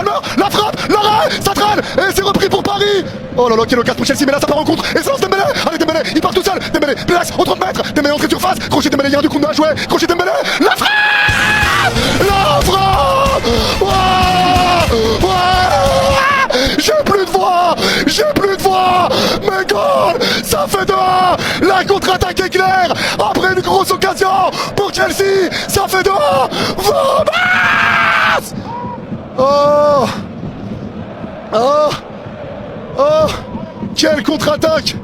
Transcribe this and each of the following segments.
Neymar, la frappe, l'arrêt, ça traîne, et c'est repris pour Paris. Oh là là, quelle occasion pour Chelsea, mais là ça part en contre, et ça lance Dembélé. Allez Dembélé, il part tout seul, Dembélé, place, au 30 mètres, Dembélé entrée de surface, crochet Dembélé, il y a un du coup à jouer, crochet Dembélé, la frappe. La frappe. J'ai plus de voix, mais goal, ça fait 2-1, la contre-attaque est claire, après une grosse occasion pour Chelsea, ça fait 2-1, Vamos. Quelle contre-attaque,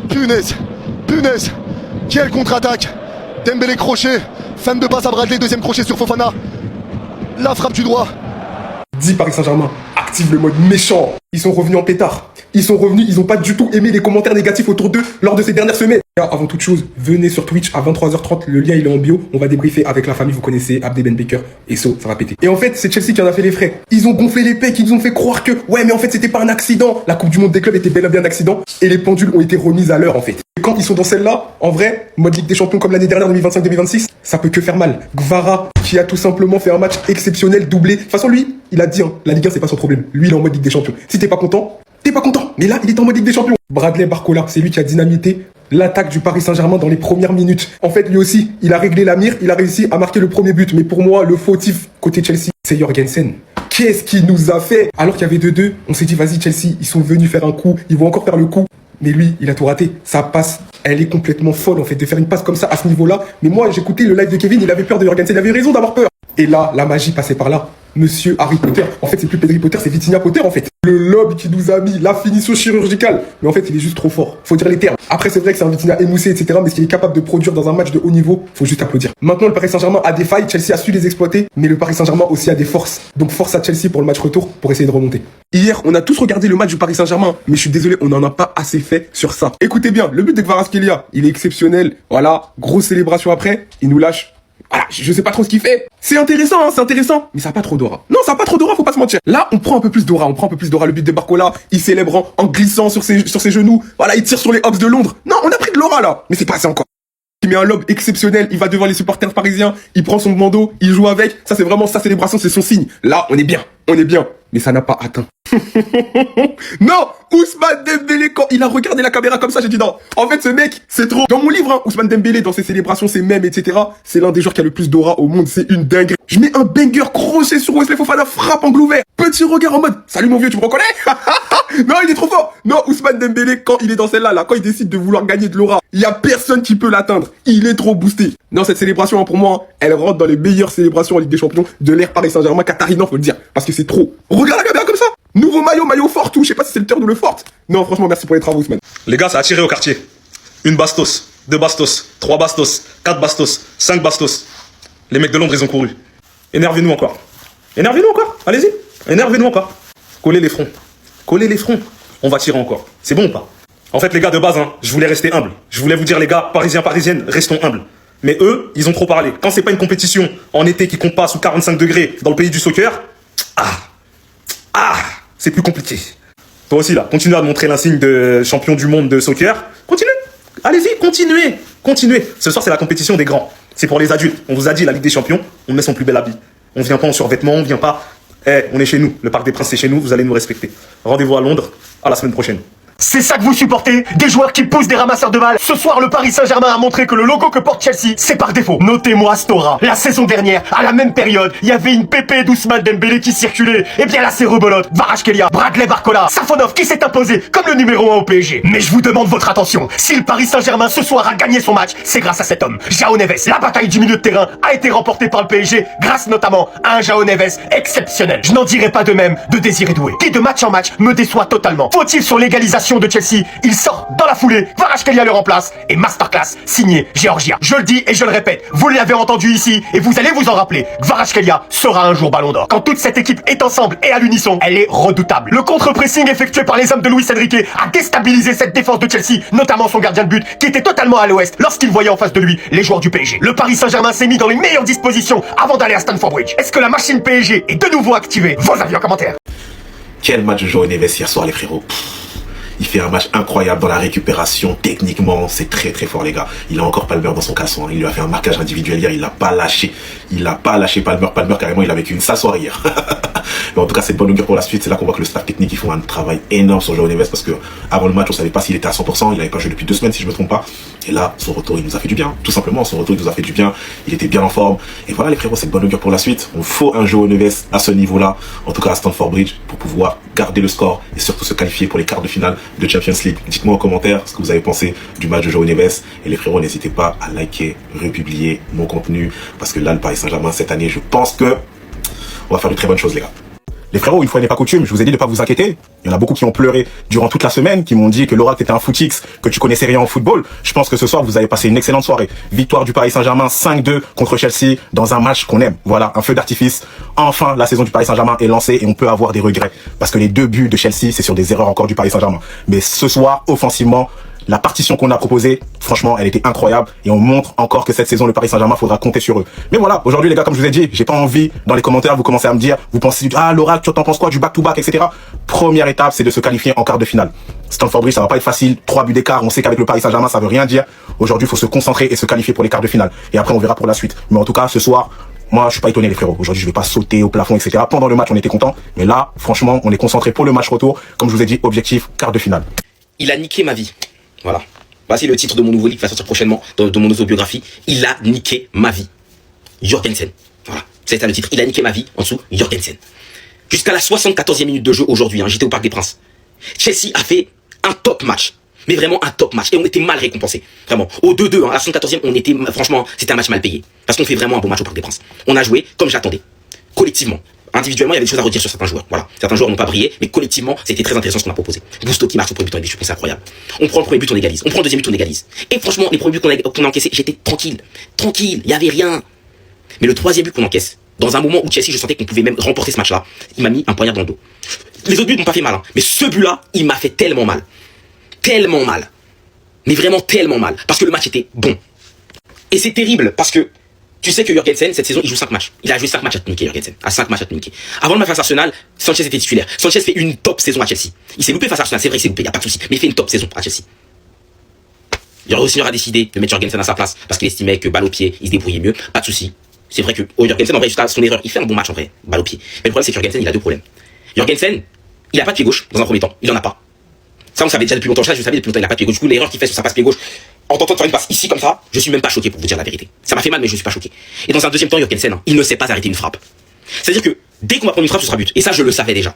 punaise, quelle contre-attaque, Dembélé crochet, fin de passe à Bradley, deuxième crochet sur Fofana, la frappe du droit. Dis Paris Saint-Germain, active le mode méchant. Ils sont revenus en pétard. Ils sont revenus, ils ont pas du tout aimé les commentaires négatifs autour d'eux lors de ces dernières semaines. Avant toute chose, venez sur Twitch à 23h30, le lien il est en bio. On va débriefer avec la famille, vous connaissez, Abdé Ben Baker et So, ça va péter. Et en fait, c'est Chelsea qui en a fait les frais. Ils ont gonflé les pecs, ils nous ont fait croire que, ouais, mais en fait, c'était pas un accident. La Coupe du Monde des clubs était bel et bien un accident. Et les pendules ont été remises à l'heure, en fait. Et quand ils sont dans celle-là, en vrai, mode Ligue des Champions comme l'année dernière, 2025-2026, ça peut que faire mal. Gvara, qui a tout simplement fait un match exceptionnel, doublé. De toute façon, lui, il a dit, hein, la Ligue 1, c'est pas son problème. Lui, il est en mode Ligue des Champions. Si t'es pas content, t'es pas content. Mais là, il est en mode Ligue des Champions. Bradley Barcola, c'est lui qui a dynamité l'attaque du Paris Saint-Germain dans les premières minutes. En fait, lui aussi, il a réglé la mire, il a réussi à marquer le premier but. Mais pour moi, le fautif côté Chelsea, c'est Jorgensen. Qu'est-ce qu'il nous a fait? Alors qu'il y avait 2-2, on s'est dit, vas-y Chelsea, ils sont venus faire un coup, ils vont encore faire le coup. Mais lui, il a tout raté. Sa passe, elle est complètement folle en fait, de faire une passe comme ça à ce niveau-là. Mais moi, j'écoutais le live de Kevin, il avait peur de Jorgensen, il avait raison d'avoir peur. Et là, la magie passait par là. Monsieur Harry Potter. En fait, c'est plus Pedri Potter, c'est Vitinha Potter en fait. Le lob qui nous a mis, la finition chirurgicale. Mais en fait, il est juste trop fort. Faut dire les termes. Après, c'est vrai que c'est un Vitinha émoussé, etc. Mais ce qu'il est capable de produire dans un match de haut niveau, faut juste applaudir. Maintenant, le Paris Saint-Germain a des failles. Chelsea a su les exploiter. Mais le Paris Saint-Germain aussi a des forces. Donc, force à Chelsea pour le match retour pour essayer de remonter. Hier, on a tous regardé le match du Paris Saint-Germain. Mais je suis désolé, on n'en a pas assez fait sur ça. Écoutez bien, le but de Kvaratskhelia, il est exceptionnel. Voilà, grosse célébration après. Il nous lâche. Voilà, je sais pas trop ce qu'il fait. C'est intéressant, hein, c'est intéressant. Mais ça a pas trop d'aura. Non, ça a pas trop d'aura, faut pas se mentir. Là, on prend un peu plus d'aura. Le but de Barcola, il célèbre en glissant sur ses genoux. Voilà, il tire sur les Hawks de Londres. Non, on a pris de l'aura, là. Mais c'est pas assez encore. Il met un lob exceptionnel. Il va devant les supporters parisiens. Il prend son bandeau. Il joue avec. Ça, c'est vraiment sa célébration. C'est son signe. Là, on est bien. Mais ça n'a pas atteint. Non, Ousmane Dembélé, quand il a regardé la caméra comme ça, j'ai dit non. En fait, ce mec, c'est trop. Dans mon livre, hein, Ousmane Dembélé, dans ses célébrations, ses mèmes, etc., c'est l'un des joueurs qui a le plus d'aura au monde. C'est une dinguerie. Je mets un banger crochet sur Wesley Fofana, frappe angle ouvert. Petit regard en mode, salut mon vieux, tu me reconnais? Non, il est trop fort. Non, Ousmane Dembélé, quand il est dans celle-là, quand il décide de vouloir gagner de l'aura, il y a personne qui peut l'atteindre. Il est trop boosté. Non, cette célébration, hein, pour moi, hein, elle rentre dans les meilleures célébrations en Ligue des Champions de l'ère Paris Saint-Germain, Qatarinant, faut le dire. Parce que c'est trop. Regarde la caméra comme ça. Nouveau maillot fort tout. Je sais pas si c'est le turn ou le fort. Non, franchement, merci pour les travaux, Ousmane. Les gars, ça a tiré au quartier. 1 bastos, 2 bastos, 3 bastos, 4 bastos, 5 bastos. Les mecs de Londres, ils ont couru. Énervez-nous encore. Allez-y. Énervez-nous encore. Collez les fronts. On va tirer encore. C'est bon ou pas? En fait, les gars, de base, hein, je voulais rester humble. Je voulais vous dire, les gars, parisiens, parisiennes, restons humbles. Mais eux, ils ont trop parlé. Quand c'est pas une compétition en été qui compte pas sous 45 degrés dans le pays du soccer, c'est plus compliqué. Toi aussi, là, continue à montrer l'insigne de champion du monde de soccer. Continue. Allez-y, continuez. Ce soir, c'est la compétition des grands. C'est pour les adultes. On vous a dit, la Ligue des Champions, on met son plus bel habit. On vient pas en survêtement, on vient pas... on est chez nous. Le Parc des Princes, c'est chez nous. Vous allez nous respecter. Rendez-vous à Londres. À la semaine prochaine. C'est ça que vous supportez? Des joueurs qui poussent des ramasseurs de balles? Ce soir, le Paris Saint-Germain a montré que le logo que porte Chelsea, c'est par défaut. Notez-moi Stora. La saison dernière, à la même période, il y avait une pépé d'Ousmane Dembélé qui circulait. Et bien là, c'est rebelote. Kvaratskhelia, Bradley Barcola, Safonov qui s'est imposé comme le numéro 1 au PSG. Mais je vous demande votre attention. Si le Paris Saint-Germain ce soir a gagné son match, c'est grâce à cet homme, João Neves. La bataille du milieu de terrain a été remportée par le PSG grâce notamment à un João Neves exceptionnel. Je n'en dirai pas de même de Désiré Doué, qui de match en match me déçoit totalement. Faut-il sur l'égalisation de Chelsea? Il sort dans la foulée, Kvaratskhelia le remplace et masterclass signé Georgia. Je le dis et je le répète, vous l'avez entendu ici et vous allez vous en rappeler. Kvaratskhelia sera un jour Ballon d'Or. Quand toute cette équipe est ensemble et à l'unisson, elle est redoutable. Le contre-pressing effectué par les hommes de Luis Enrique a déstabilisé cette défense de Chelsea, notamment son gardien de but qui était totalement à l'ouest lorsqu'il voyait en face de lui les joueurs du PSG. Le Paris Saint-Germain s'est mis dans les meilleures dispositions avant d'aller à Stamford Bridge. Est-ce que la machine PSG est de nouveau activée? Vos avis en commentaire. Quel match de João Neves hier soir, les frérots. Il fait un match incroyable dans la récupération. Techniquement, c'est très très fort, les gars. Il a encore Palmer dans son caleçon, hein. Il lui a fait un marquage individuel hier. Il l'a pas lâché. Il l'a pas lâché Palmer. Palmer, carrément, il a vécu une sale soirée hier. Mais en tout cas, c'est de bonne augure pour la suite. C'est là qu'on voit que le staff technique, ils font un travail énorme sur João Neves parce que avant le match, on savait pas s'il était à 100%. Il avait pas joué depuis 2 semaines, si je me trompe pas. Et là, son retour, il nous a fait du bien. Tout simplement, son retour, il nous a fait du bien. Il était bien en forme. Et voilà, les frérots, c'est de bonne augure pour la suite. On faut un João Neves à ce niveau-là, en tout cas à Stamford Bridge, pour pouvoir garder le score et surtout se qualifier pour les quarts de finale de Champions League. Dites-moi en commentaire ce que vous avez pensé du match de João Neves. Et les frérots, n'hésitez pas à liker, republier mon contenu, parce que là, le Paris Saint-Germain, cette année, je pense que on va faire de très bonnes choses, les gars. Les frérots, une fois n'est pas coutume, je vous ai dit de ne pas vous inquiéter. Il y en a beaucoup qui ont pleuré durant toute la semaine, qui m'ont dit que l'oracle était un footix, que tu connaissais rien en football. Je pense que ce soir, vous avez passé une excellente soirée. Victoire du Paris Saint-Germain 5-2 contre Chelsea dans un match qu'on aime. Voilà, un feu d'artifice. Enfin, la saison du Paris Saint-Germain est lancée et on peut avoir des regrets. Parce que les 2 buts de Chelsea, c'est sur des erreurs encore du Paris Saint-Germain. Mais ce soir, offensivement, la partition qu'on a proposée, franchement, elle était incroyable. Et on montre encore que cette saison, le Paris Saint-Germain, faudra compter sur eux. Mais voilà, aujourd'hui, les gars, comme je vous ai dit, j'ai pas envie, dans les commentaires, vous commencez à me dire, vous pensez, ah, l'oracle, tu t'en penses quoi, du back-to-back, etc. Première étape, c'est de se qualifier en quart de finale. Stamford Bridge, ça va pas être facile. 3 buts d'écart. On sait qu'avec le Paris Saint-Germain, ça veut rien dire. Aujourd'hui, il faut se concentrer et se qualifier pour les quarts de finale. Et après, on verra pour la suite. Mais en tout cas, ce soir, moi, je suis pas étonné, les frérots. Aujourd'hui, je vais pas sauter au plafond, etc. Pendant le match, on était content. Mais là, franchement, on est concentré pour le match retour. Comme je vous ai dit, objectif, quart de finale. Il a niqué ma vie. Voilà. Voici le titre de mon nouveau livre qui va sortir prochainement, de mon autobiographie. Il a niqué ma vie. Jorgensen. Voilà. C'est ça le titre. Il a niqué ma vie. En dessous, Jorgensen. Jusqu'à la 74e minute de jeu aujourd'hui, hein, j'étais au Parc des Princes. Chelsea a fait un top match. Mais vraiment un top match. Et on était mal récompensés. Vraiment. Au 2-2, hein, à la 74e, on était, franchement, c'était un match mal payé. Parce qu'on fait vraiment un bon match au Parc des Princes. On a joué comme j'attendais. Collectivement. Individuellement, il y avait des choses à redire sur certains joueurs. Voilà. Certains joueurs n'ont pas brillé, mais collectivement, c'était très intéressant ce qu'on a proposé. Gusto qui marque son premier but en égalise, je pense c'est incroyable. On prend le premier but, on égalise. On prend le deuxième but, on égalise. Et franchement, les premiers buts qu'on a encaissés, j'étais tranquille. Tranquille. Il y avait rien. Mais le troisième but qu'on encaisse, dans un moment où Chelsea, je sentais qu'on pouvait même remporter ce match-là, il m'a mis un poignard dans le dos. Les autres buts n'ont pas fait mal, hein. Mais ce but-là, il m'a fait tellement mal. Tellement mal. Mais vraiment tellement mal. Parce que le match était bon. Et c'est terrible parce que tu sais que Jorgensen, cette saison, il joue 5 matchs. Il a joué 5 matchs à Tuniquet, Jorgensen. À 5 matchs à Tuniquet. Avant le match face à Arsenal, Sanchez était titulaire. Sanchez fait une top saison à Chelsea. Il s'est loupé face à Arsenal, c'est vrai, il s'est loupé, il n'y a pas de souci. Mais il fait une top saison à Chelsea. Rossignol a décidé de mettre Jorgensen à sa place parce qu'il estimait que balle au pied, il se débrouillait mieux. Pas de souci. C'est vrai que Jorgensen, en vrai, jusqu'à son erreur, il fait un bon match en vrai, balle au pied. Mais le problème, c'est que Jorgensen, il a 2 problèmes. Jorgensen, il a pas de pied gauche dans un premier temps. Il en a pas. Ça, on savait déjà depuis longtemps. Ça, je savais depuis longtemps, il a pas de pied gauche. Du coup, l'erreur qu'il fait sur sa passe pied gauche, en tentant de faire une passe ici comme ça, je suis même pas choqué pour vous dire la vérité. Ça m'a fait mal, mais je suis pas choqué. Et dans un deuxième temps, Jorgensen, hein, il ne sait pas arrêter une frappe. C'est-à-dire que dès qu'on va prendre une frappe, ce sera but. Et ça, je le savais déjà.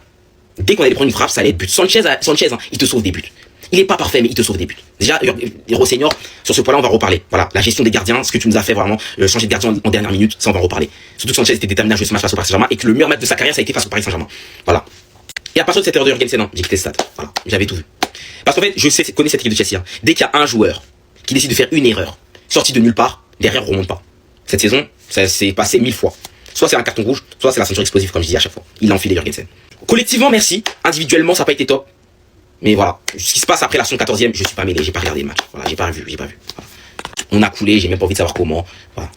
Dès qu'on allait prendre une frappe, ça allait être but. Sanchez, hein, il te sauve des buts. Il est pas parfait, mais il te sauve des buts. Déjà, Rossignol, sur ce point-là, on va reparler. Voilà, la gestion des gardiens, ce que tu nous as fait vraiment, changer de gardien en dernière minute, ça on va en reparler. Surtout que Sanchez était déterminé à jouer ce match face au Paris Saint-Germain et que le meilleur match de sa carrière, ça a été face au Paris Saint-Germain. Voilà. Et à partir de cette erreur de Jorgensen, j'ai quitté le stade. Voilà, j'avais tout vu. Parce qu'en fait, connais cette équipe de Chelsea. Hein. Dès qu'il y a un joueur qui décide de faire une erreur, sorti de nulle part, derrière remonte pas. Cette saison, ça s'est passé 1000 fois. Soit c'est un carton rouge, soit c'est la ceinture explosive, comme je dis à chaque fois. Il a enfilé Jorgensen. Collectivement, merci. Individuellement, ça n'a pas été top. Mais voilà. Ce qui se passe après la 74e, je suis pas mêlé, j'ai pas regardé le match. Voilà, j'ai pas vu. Voilà. On a coulé, j'ai même pas envie de savoir comment. Voilà.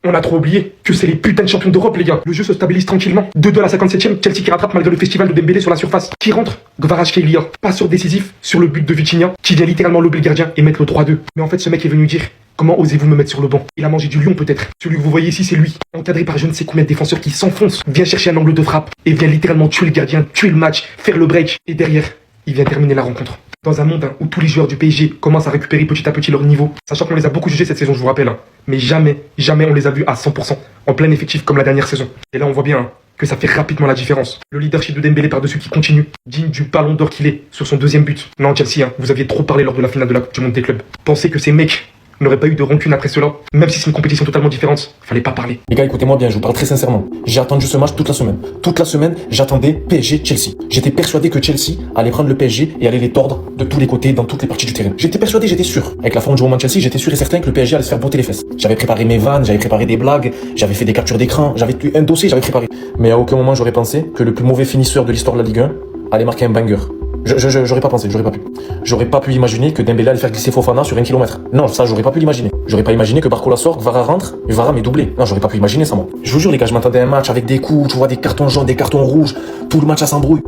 On a trop oublié que c'est les putains de champions d'Europe, les gars. Le jeu se stabilise tranquillement. 2-2 à la 57e, Chelsea qui rattrape malgré le festival de Dembélé sur la surface. Qui rentre Kvaratskhelia. Passeur décisif sur le but de Vitinha, qui vient littéralement lober le gardien et mettre le 3-2. Mais en fait, ce mec est venu dire: comment osez-vous me mettre sur le banc? Il a mangé du lion peut-être. Celui que vous voyez ici, c'est lui. Encadré par je ne sais combien de défenseurs qui s'enfoncent, vient chercher un angle de frappe et vient littéralement tuer le gardien, tuer le match, faire le break. Et derrière, il vient terminer la rencontre. Dans un monde où tous les joueurs du PSG commencent à récupérer petit à petit leur niveau, sachant qu'on les a beaucoup jugés cette saison, je vous rappelle, hein. Mais jamais on les a vus à 100%, en plein effectif comme la dernière saison. Et là on voit bien hein, que ça fait rapidement la différence. Le leadership de Dembélé par-dessus qui continue, digne du ballon d'or qu'il est, sur son deuxième but. Non Chelsea, hein, vous aviez trop parlé lors de la finale de la Coupe du Monde des clubs. Pensez que ces mecs n'aurait pas eu de rancune après cela, même si c'est une compétition totalement différente, fallait pas parler. Les gars, écoutez-moi bien, je vous parle très sincèrement. J'ai attendu ce match toute la semaine. Toute la semaine, j'attendais PSG-Chelsea. J'étais persuadé que Chelsea allait prendre le PSG et allait les tordre de tous les côtés, dans toutes les parties du terrain. J'étais persuadé, j'étais sûr. Avec la forme du moment de Chelsea, j'étais sûr et certain que le PSG allait se faire botter les fesses. J'avais préparé mes vannes, j'avais préparé des blagues, j'avais fait des captures d'écran, j'avais un dossier, j'avais préparé. Mais à aucun moment j'aurais pensé que le plus mauvais finisseur de l'histoire de la Ligue 1 allait marquer un banger. J'aurais pas pensé, j'aurais pas pu. J'aurais pas pu imaginer que Dembélé allait faire glisser Fofana sur 1 kilomètre. Non, ça j'aurais pas pu l'imaginer. J'aurais pas imaginé que Barcola sort, que Vara rentre, et Vara m'est doublé. Non, j'aurais pas pu imaginer ça moi. Je vous jure les gars, je m'attendais à un match avec des coups, tu vois, des cartons jaunes, des cartons rouges, tout le match à s'embrouille.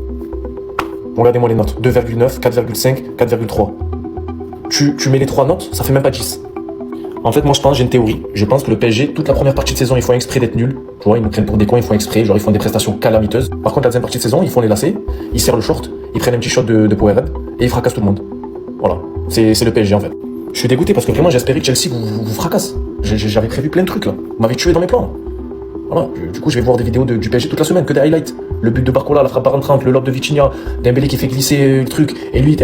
Regardez-moi les notes. 2,9, 4,5, 4,3. Tu mets les 3 notes, ça fait même pas 10. En fait, moi, je pense, j'ai une théorie. Je pense que le PSG, toute la première partie de saison, ils font exprès d'être nuls. Tu vois, ils nous prennent pour des cons, ils font exprès. Genre, ils font des prestations calamiteuses. Par contre, la deuxième partie de saison, ils font les lacets, ils serrent le short, ils prennent un petit shot de Powerhead et ils fracassent tout le monde. Voilà. C'est le PSG, en fait. Je suis dégoûté parce que vraiment, j'espérais que Chelsea vous fracasse. J'avais prévu plein de trucs, là. Vous m'avez tué dans mes plans, là. Voilà. Du coup, je vais voir des vidéos du PSG toute la semaine, que des highlights. Le but de Barcola, la frappe par entrante, le lob de Vitinha, Dembélé qui fait glisser le truc. Et lui,